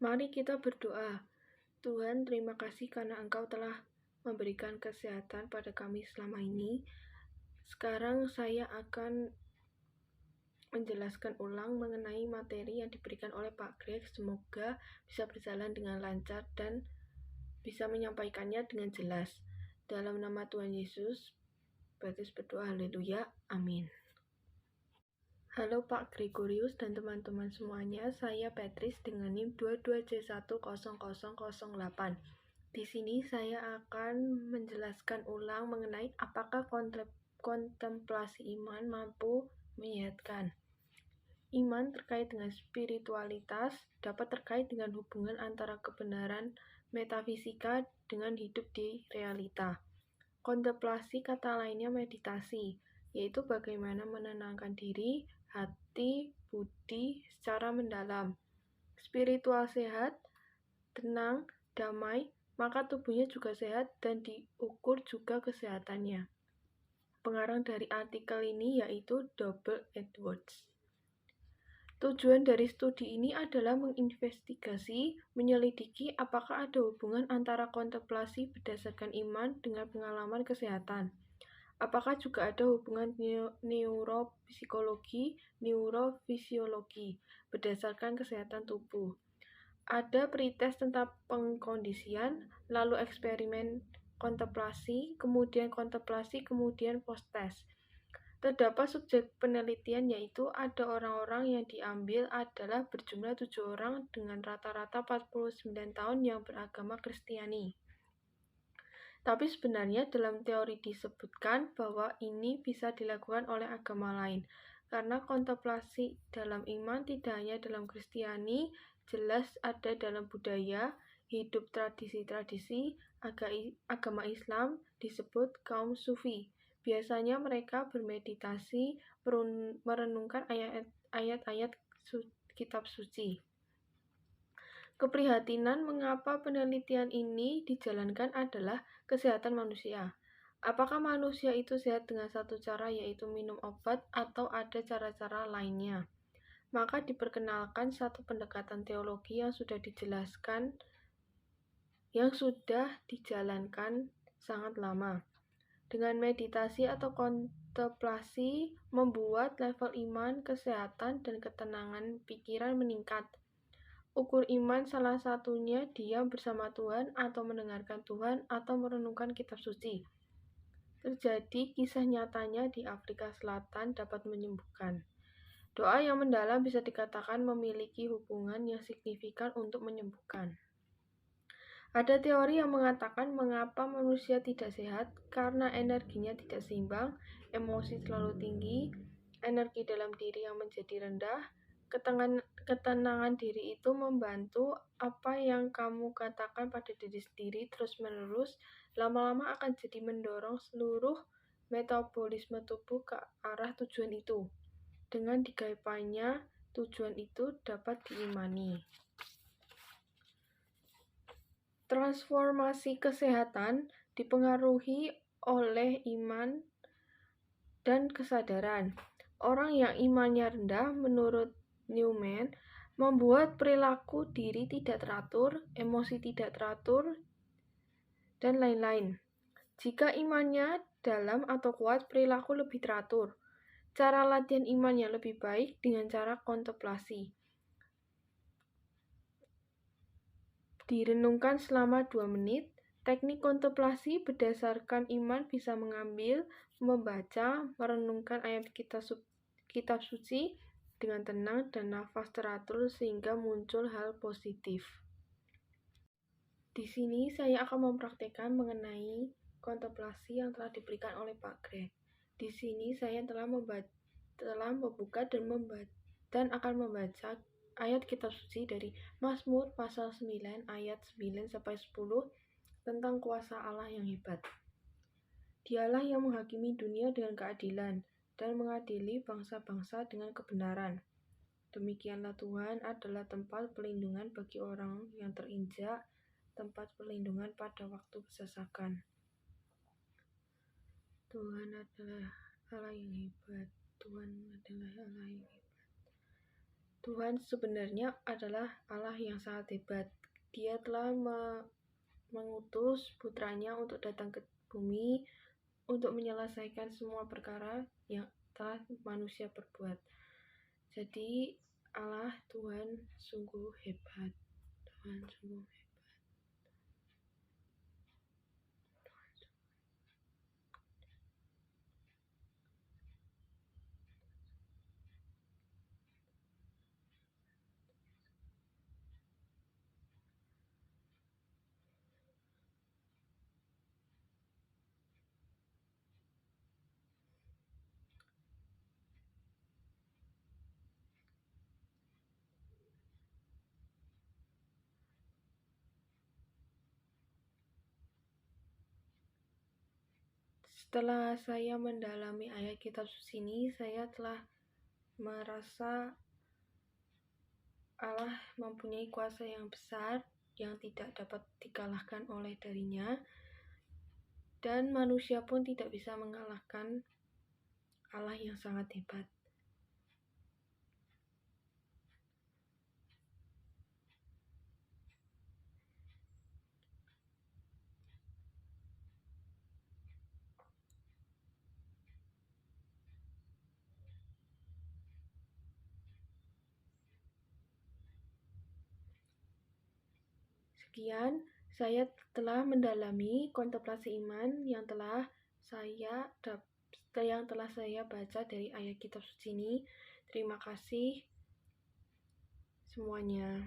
Mari kita berdoa. Tuhan, terima kasih karena Engkau telah memberikan kesehatan pada kami selama ini. Sekarang saya akan menjelaskan ulang mengenai materi yang diberikan oleh Pak Greg. Semoga bisa berjalan dengan lancar dan bisa menyampaikannya dengan jelas. Dalam nama Tuhan Yesus, Baptis berdoa, haleluya, amin. Halo Pak Gregorius dan teman-teman semuanya, saya Patrice dengan NIM 22C10008. Di sini saya akan menjelaskan ulang mengenai apakah kontemplasi iman mampu menyehatkan. Iman terkait dengan spiritualitas dapat terkait dengan hubungan antara kebenaran metafisika dengan hidup di realita. Kontemplasi kata lainnya meditasi, yaitu bagaimana menenangkan diri, hati, budi secara mendalam. Spiritual sehat, tenang, damai, maka tubuhnya juga sehat dan diukur juga kesehatannya. Pengarang dari artikel ini yaitu Double Edwards. Tujuan dari studi ini adalah menginvestigasi, menyelidiki apakah ada hubungan antara kontemplasi berdasarkan iman dengan pengalaman kesehatan. Apakah juga ada hubungan neurofisiologi berdasarkan kesehatan tubuh. Ada pretest tentang pengkondisian, lalu eksperimen kontemplasi, kemudian post-test. Terdapat subjek penelitian yaitu ada orang-orang yang diambil adalah berjumlah 7 orang dengan rata-rata 49 tahun yang beragama Kristiani. Tapi sebenarnya dalam teori disebutkan bahwa ini bisa dilakukan oleh agama lain. Karena kontemplasi dalam iman tidak hanya dalam Kristiani, jelas ada dalam budaya, hidup tradisi-tradisi, agama Islam disebut kaum sufi. Biasanya mereka bermeditasi, merenungkan ayat-ayat kitab suci. Keprihatinan mengapa penelitian ini dijalankan adalah kesehatan manusia. Apakah manusia itu sehat dengan satu cara yaitu minum obat atau ada cara-cara lainnya? Maka diperkenalkan satu pendekatan teologi yang sudah dijalankan sangat lama. Dengan meditasi atau kontemplasi membuat level iman, kesehatan, dan ketenangan pikiran meningkat. Ukur iman salah satunya diam bersama Tuhan atau mendengarkan Tuhan atau merenungkan kitab suci. Terjadi kisah nyatanya di Afrika Selatan dapat menyembuhkan. Doa yang mendalam bisa dikatakan memiliki hubungan yang signifikan untuk menyembuhkan. Ada teori yang mengatakan mengapa manusia tidak sehat karena energinya tidak seimbang, emosi terlalu tinggi, energi dalam diri yang menjadi rendah. Ketenangan diri itu membantu apa yang kamu katakan pada diri sendiri terus-menerus, lama-lama akan jadi mendorong seluruh metabolisme tubuh ke arah tujuan itu. Dengan digaipannya, tujuan itu dapat diimani. Transformasi kesehatan dipengaruhi oleh iman dan kesadaran. Orang yang imannya rendah menurut Newman membuat perilaku diri tidak teratur, emosi tidak teratur, dan lain-lain. Jika imannya dalam atau kuat, perilaku lebih teratur. Cara latihan iman yang lebih baik dengan cara kontemplasi. Direnungkan selama 2 menit. Teknik kontemplasi berdasarkan iman bisa mengambil, membaca, merenungkan ayat kitab suci dengan tenang dan nafas teratur sehingga muncul hal positif. Di sini saya akan mempraktikkan mengenai kontemplasi yang telah diberikan oleh Pak Greg. Di sini saya telah membuka dan akan membaca ayat kitab suci dari Mazmur pasal 9 ayat 9-10 tentang kuasa Allah yang hebat. Dialah yang menghakimi dunia dengan keadilan dan mengadili bangsa-bangsa dengan kebenaran. Demikianlah Tuhan adalah tempat perlindungan bagi orang yang terinjak, tempat perlindungan pada waktu kesesakan. Tuhan adalah Allah yang hebat. Tuhan adalah Allah yang hebat. Tuhan sebenarnya adalah Allah yang sangat hebat. Dia telah mengutus putranya untuk datang ke bumi untuk menyelesaikan semua perkara yang telah manusia perbuat. Jadi Allah Tuhan sungguh hebat. Tuhan sungguh hebat. Setelah saya mendalami ayat kitab suci ini, saya telah merasa Allah mempunyai kuasa yang besar yang tidak dapat dikalahkan oleh darinya, dan manusia pun tidak bisa mengalahkan Allah yang sangat hebat. Sekian, saya telah mendalami kontemplasi iman yang telah saya baca dari ayat kitab suci ini. Terima kasih semuanya.